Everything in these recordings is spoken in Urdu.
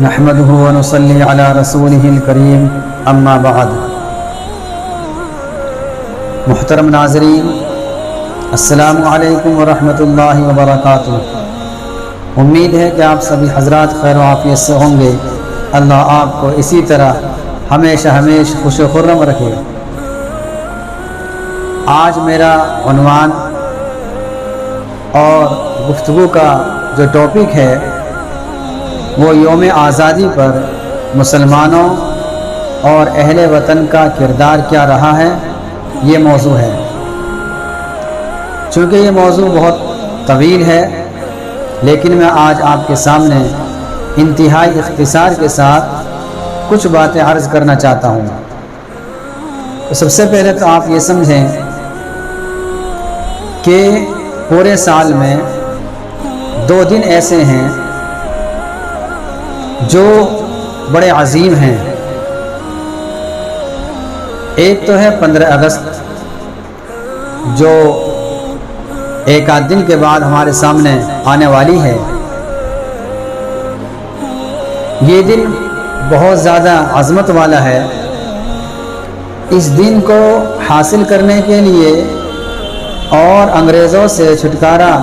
نحمده ونصلي على رسوله الكريم اما بعد۔ محترم ناظرین، السلام علیکم ورحمۃ اللہ وبرکاتہ۔ امید ہے کہ آپ سبھی حضرات خیر و عافیت سے ہوں گے۔ اللہ آپ کو اسی طرح ہمیشہ خوش و خرم رکھے۔ آج میرا عنوان اور گفتگو کا جو ٹاپک ہے وہ یوم آزادی پر مسلمانوں اور اہل وطن کا کردار کیا رہا ہے، یہ موضوع ہے۔ چونکہ یہ موضوع بہت طویل ہے، لیکن میں آج آپ کے سامنے انتہائی اختصار کے ساتھ کچھ باتیں عرض کرنا چاہتا ہوں۔ تو سب سے پہلے تو آپ یہ سمجھیں کہ پورے سال میں 2 دن ایسے ہیں جو بڑے عظیم ہیں۔ ایک تو ہے 15 اگست، جو ایک آدھ دن کے بعد ہمارے سامنے آنے والی ہے۔ یہ دن بہت زیادہ عظمت والا ہے۔ اس دن کو حاصل کرنے کے لیے اور انگریزوں سے چھٹکارا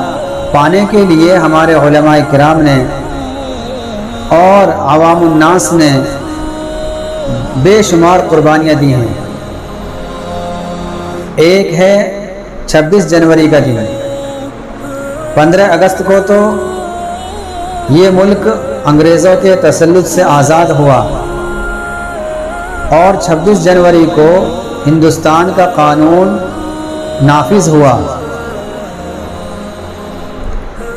پانے کے لیے ہمارے علماء کرام نے اور عوام الناس نے بے شمار قربانیاں دی ہیں۔ ایک ہے 26 جنوری کا دن۔ 15 اگست کو تو یہ ملک انگریزوں کے تسلط سے آزاد ہوا، اور 26 جنوری کو ہندوستان کا قانون نافذ ہوا۔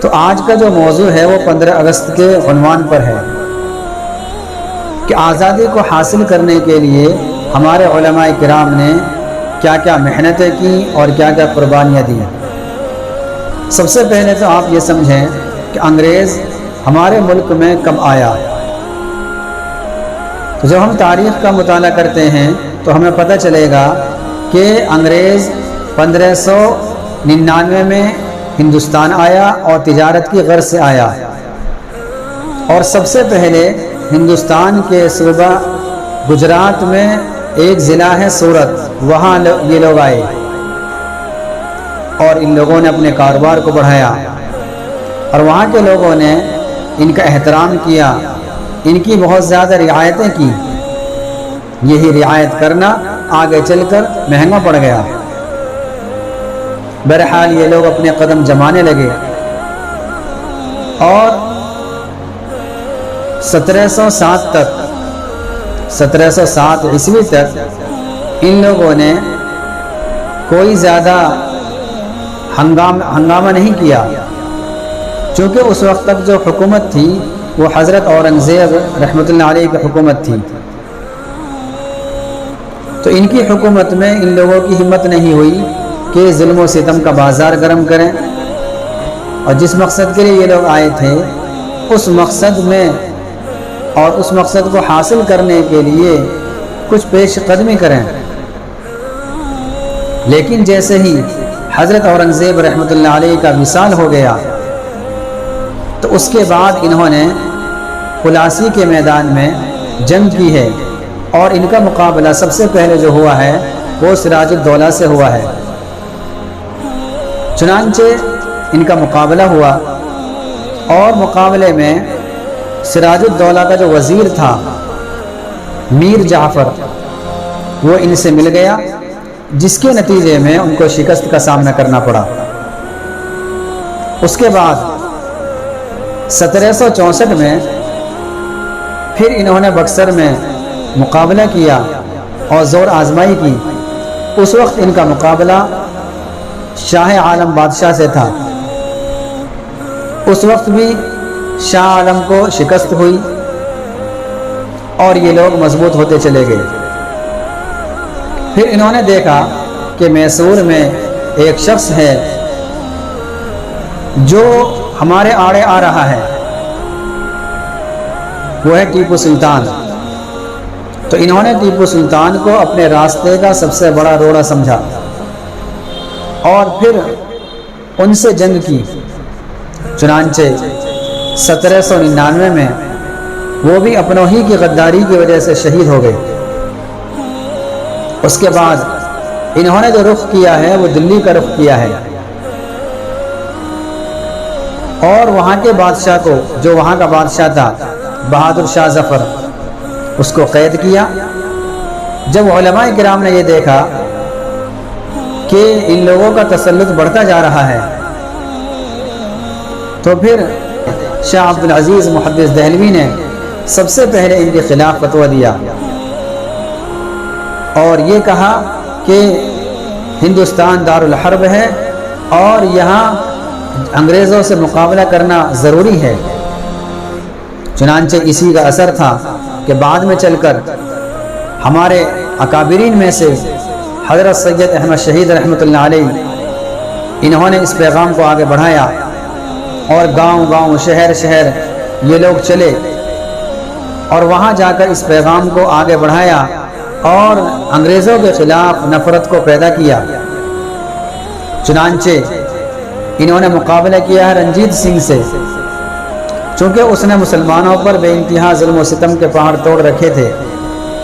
تو آج کا جو موضوع ہے وہ 15 اگست کے عنوان پر ہے کہ آزادی کو حاصل کرنے کے لیے ہمارے علماء کرام نے کیا کیا محنتیں کی اور کیا کیا قربانیاں دی۔ سب سے پہلے تو آپ یہ سمجھیں کہ انگریز ہمارے ملک میں کب آیا۔ تو جب ہم تاریخ کا مطالعہ کرتے ہیں تو ہمیں پتہ چلے گا کہ انگریز 1599 میں ہندوستان آیا اور تجارت کی غرض سے آیا، اور سب سے پہلے ہندوستان کے صوبہ گجرات میں ایک ضلع ہے سورت، وہاں یہ لوگ آئے اور ان لوگوں نے اپنے کاروبار کو بڑھایا، اور وہاں کے لوگوں نے ان کا احترام کیا، ان کی بہت زیادہ رعایتیں کی۔ یہی رعایت کرنا آگے چل کر مہنگا پڑ گیا۔ بہرحال یہ لوگ اپنے قدم جمانے لگے، اور 1707 عیسوی تک ان لوگوں نے کوئی زیادہ ہنگامہ نہیں کیا، چونکہ اس وقت تک جو حکومت تھی وہ حضرت اورنگزیب رحمۃ اللہ علیہ کی حکومت تھی۔ تو ان کی حکومت میں ان لوگوں کی ہمت نہیں ہوئی کہ ظلم و ستم کا بازار گرم کریں، اور جس مقصد کے لیے یہ لوگ آئے تھے اس مقصد میں اور اس مقصد کو حاصل کرنے کے لیے کچھ پیش قدمی کریں۔ لیکن جیسے ہی حضرت اورنگزیب رحمۃ اللہ علیہ کا وصال ہو گیا تو اس کے بعد انہوں نے پلاسی کے میدان میں جنگ کی ہے، اور ان کا مقابلہ سب سے پہلے جو ہوا ہے وہ سراج الدولہ سے ہوا ہے۔ چنانچہ ان کا مقابلہ ہوا، اور مقابلے میں سراج الدولہ کا جو وزیر تھا میر جعفر، وہ ان سے مل گیا، جس کے نتیجے میں ان کو شکست کا سامنا کرنا پڑا۔ اس کے بعد 1764 میں پھر انہوں نے بکسر میں مقابلہ کیا اور زور آزمائی کی۔ اس وقت ان کا مقابلہ شاہ عالم بادشاہ سے تھا۔ اس وقت بھی شاہ عالم کو شکست ہوئی، اور یہ لوگ مضبوط ہوتے چلے گئے۔ پھر انہوں نے دیکھا کہ میسور میں ایک شخص ہے جو ہمارے آڑے آ رہا ہے، وہ ہے ٹیپو سلطان۔ تو انہوں نے ٹیپو سلطان کو اپنے راستے کا سب سے بڑا روڑا سمجھا، اور پھر ان سے جنگ کی۔ چنانچہ 1799 میں وہ بھی اپنوں ہی کی غداری کی وجہ سے شہید ہو گئے۔ اس کے بعد انہوں نے جو رخ کیا ہے وہ دلی کا رخ کیا ہے، اور وہاں کے بادشاہ کو، جو وہاں کا بادشاہ تھا بہادر شاہ ظفر، اس کو قید کیا۔ جب علماء کرام نے یہ دیکھا کہ ان لوگوں کا تسلط بڑھتا جا رہا ہے، تو پھر شاہ عبدالعزیز محدث دہلوی نے سب سے پہلے ان کے خلاف فتویٰ دیا اور یہ کہا کہ ہندوستان دارالحرب ہے اور یہاں انگریزوں سے مقابلہ کرنا ضروری ہے۔ چنانچہ اسی کا اثر تھا کہ بعد میں چل کر ہمارے اکابرین میں سے حضرت سید احمد شہید رحمۃ اللہ علیہ، انہوں نے اس پیغام کو آگے بڑھایا اور گاؤں گاؤں شہر شہر یہ لوگ چلے اور وہاں جا کر اس پیغام کو آگے بڑھایا اور انگریزوں کے خلاف نفرت کو پیدا کیا۔ چنانچہ انہوں نے مقابلہ کیا ہے رنجیت سنگھ سے، چونکہ اس نے مسلمانوں پر بے انتہا ظلم و ستم کے پہاڑ توڑ رکھے تھے،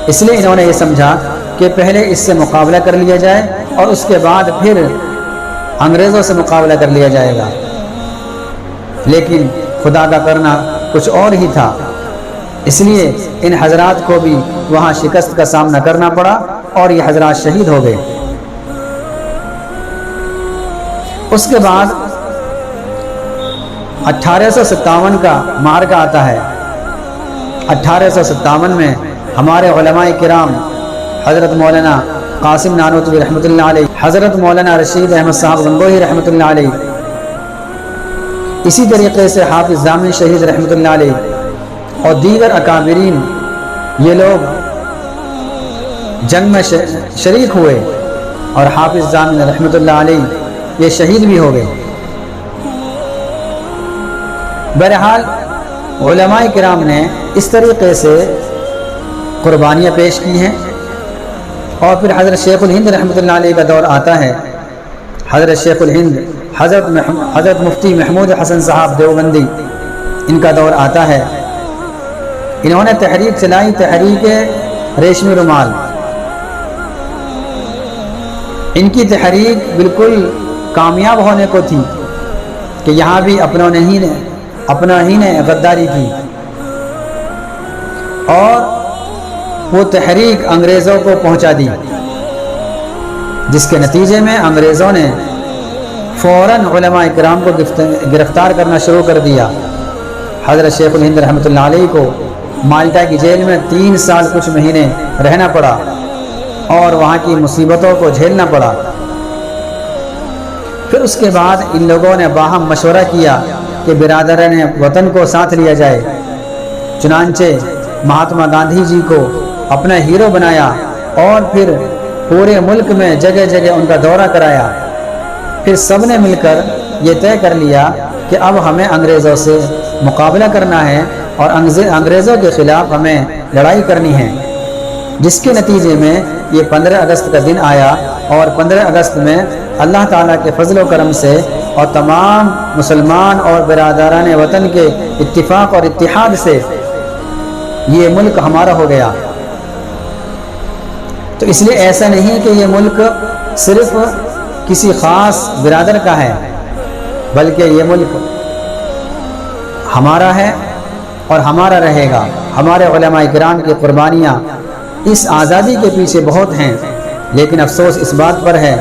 اس لیے انہوں نے یہ سمجھا کہ پہلے اس سے مقابلہ کر لیا جائے اور اس کے بعد پھر انگریزوں سے مقابلہ کر لیا جائے گا۔ لیکن خدا کا کرنا کچھ اور ہی تھا، اس لیے ان حضرات کو بھی وہاں شکست کا سامنا کرنا پڑا اور یہ حضرات شہید ہو گئے۔ اس کے بعد 1857 کا معرکہ آتا ہے۔ 1857 میں ہمارے علماء کرام حضرت مولانا قاسم نانوتوی رحمۃ اللہ علیہ، حضرت مولانا رشید احمد صاحب گنگوہی رحمۃ اللہ علیہ، اسی طریقے سے حافظ ضامن شہید رحمۃ اللہ علیہ اور دیگر اکابرین، یہ لوگ جنگ میں شریک ہوئے اور حافظ ضامن رحمۃ اللہ علیہ یہ شہید بھی ہو گئے۔ بہرحال علماء کرام نے اس طریقے سے قربانیاں پیش کی ہیں، اور پھر حضرت شیخ الہند رحمۃ اللہ علیہ کا دور آتا ہے۔ حضرت شیخ الہند حضرت مفتی محمود حسن صاحب دیوبندی، ان کا دور آتا ہے۔ انہوں نے تحریک چلائی، تحریک ریشمی رومال۔ ان کی تحریک بالکل کامیاب ہونے کو تھی کہ یہاں بھی اپنا ہی نے غداری کی، اور وہ تحریک انگریزوں کو پہنچا دی، جس کے نتیجے میں انگریزوں نے فوراً علماء کرام کو گرفتار کرنا شروع کر دیا۔ حضرت شیخ الہند رحمۃ اللہ علیہ کو مالٹا کی جیل میں 3 سال کچھ مہینے رہنا پڑا اور وہاں کی مصیبتوں کو جھیلنا پڑا۔ پھر اس کے بعد ان لوگوں نے باہم مشورہ کیا کہ برادران وطن کو ساتھ لیا جائے۔ چنانچہ مہاتما گاندھی جی کو اپنا ہیرو بنایا اور پھر پورے ملک میں جگہ جگہ ان کا دورہ کرایا۔ پھر سب نے مل کر یہ طے کر لیا کہ اب ہمیں انگریزوں سے مقابلہ کرنا ہے اور انگریزوں کے خلاف ہمیں لڑائی کرنی ہے، جس کے نتیجے میں یہ 15 اگست کا دن آیا، اور 15 اگست میں اللہ تعالیٰ کے فضل و کرم سے اور تمام مسلمان اور برادران وطن کے اتفاق اور اتحاد سے یہ ملک ہمارا ہو گیا۔ تو اس لیے ایسا نہیں کہ یہ ملک صرف کسی خاص برادر کا ہے، بلکہ یہ ملک ہمارا ہے اور ہمارا رہے گا۔ ہمارے علماء کرام کی قربانیاں اس آزادی کے پیچھے بہت ہیں، لیکن افسوس اس بات پر ہے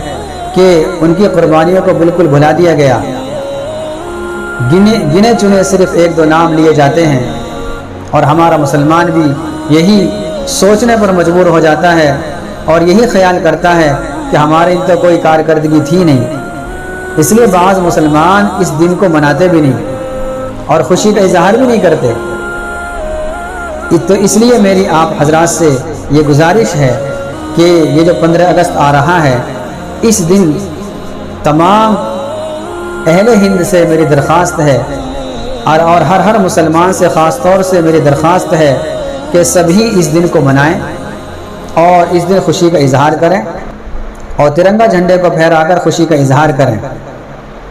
کہ ان کی قربانیوں کو بالکل بھلا دیا گیا۔ گنے چنے صرف 1-2 نام لیے جاتے ہیں، اور ہمارا مسلمان بھی یہی سوچنے پر مجبور ہو جاتا ہے اور یہی خیال کرتا ہے کہ ہمارے تو کوئی کارکردگی تھی نہیں، اس لیے بعض مسلمان اس دن کو مناتے بھی نہیں اور خوشی کا اظہار بھی نہیں کرتے۔ تو اس لیے میری آپ حضرات سے یہ گزارش ہے کہ یہ جو 15 اگست آ رہا ہے، اس دن تمام اہل ہند سے میری درخواست ہے اور ہر مسلمان سے خاص طور سے میری درخواست ہے کہ سبھی اس دن کو منائیں اور اس دن خوشی کا اظہار کریں اور ترنگا جھنڈے کو پھہرا کر خوشی کا اظہار کریں۔